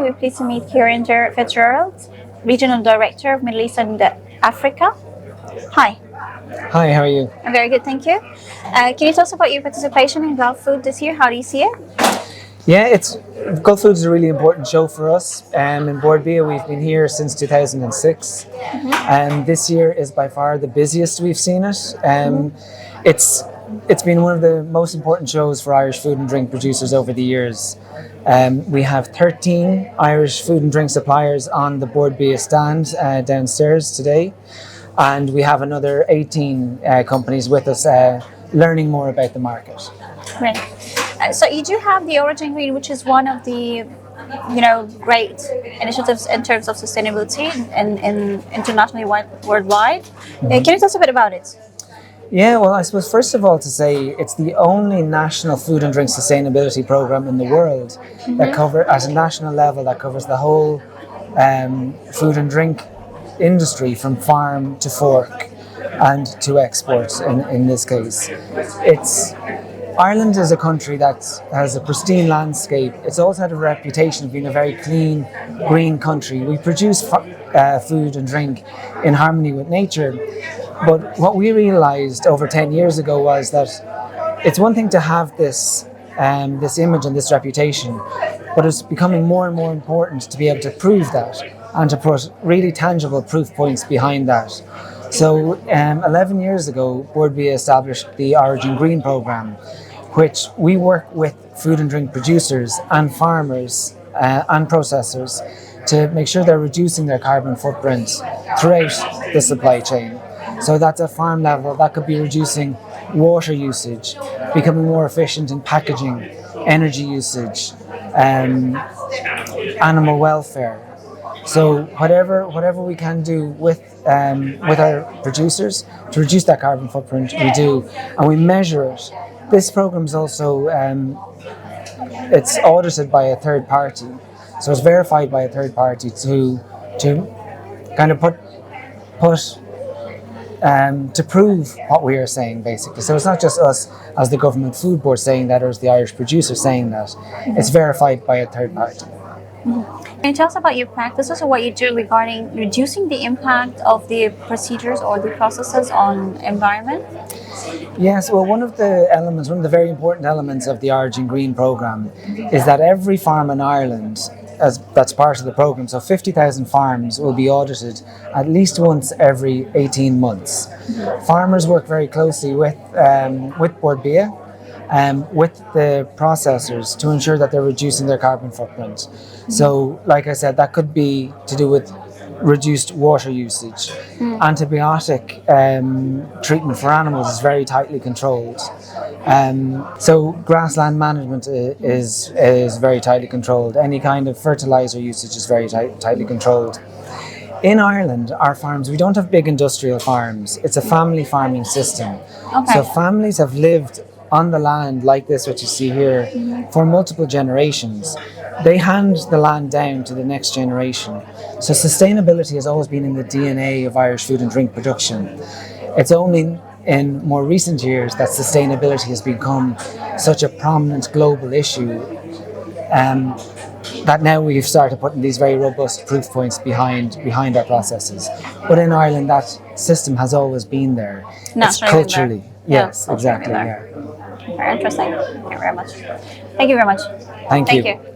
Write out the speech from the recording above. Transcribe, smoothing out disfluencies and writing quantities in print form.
we're pleased to meet Kieran Fitzgerald, Regional Director of Middle East and Africa. Hi. Hi, how are you? I'm very good, thank you. Can you tell us about your participation in Gulf Food this year? How do you see it? Yeah, Gulf Food is a really important show for us. In Boardbia, we've been here since 2006, and this year is by far the busiest we've seen it. It's been one of the most important shows for Irish food and drink producers over the years. We have 13 Irish food and drink suppliers on the Boardbia stand downstairs today, and we have another 18 companies with us learning more about the market. Right. So you do have the Origin Green, which is one of the great initiatives in terms of sustainability and internationally worldwide. Can you tell us a bit about it? Yeah, well, I suppose first of all to say it's the only national food and drink sustainability program in the world that at a national level that covers the whole food and drink industry from farm to fork and to export in this case. Ireland is a country that has a pristine landscape. It's also had a reputation of being a very clean, green country. We produce food and drink in harmony with nature. But what we realised over 10 years ago was that it's one thing to have this image and this reputation, but it's becoming more and more important to be able to prove that and to put really tangible proof points behind that. So 11 years ago, Boardbia established the Origin Green programme, which we work with food and drink producers and farmers and processors to make sure they're reducing their carbon footprint throughout the supply chain. So that's at farm level, that could be reducing water usage, becoming more efficient in packaging, energy usage, animal welfare. So whatever we can do with our producers to reduce that carbon footprint, we do, and we measure it. This program is also it's audited by a third party, so it's verified by a third party to kind of to prove what we are saying, basically. So it's not just us as the government food board saying that, or as the Irish producer saying that. It's verified by a third party. Can you tell us about your practices or what you do regarding reducing the impact of the procedures or the processes on environment? Yes, well, one of the very important elements of the Origin Green programme is that every farm in Ireland, that's part of the programme, so 50,000 farms will be audited at least once every 18 months. Farmers work very closely with Boardbia, with the processors to ensure that they're reducing their carbon footprint. So, like I said, that could be to do with reduced water usage. Antibiotic treatment for animals is very tightly controlled. So grassland management is very tightly controlled. Any kind of fertilizer usage is very tightly controlled. In Ireland, our farms, we don't have big industrial farms. It's a family farming system. Okay. So families have lived on the land like this, what you see here, for multiple generations. They hand the land down to the next generation. So sustainability has always been in the DNA of Irish food and drink production. It's only in more recent years that sustainability has become such a prominent global issue that now we've started putting these very robust proof points behind our processes. But in Ireland, that system has always been there. It's culturally. Yes, exactly. Yeah. Very interesting. Thank you very much. Thank you very much. Thank you. Thank you.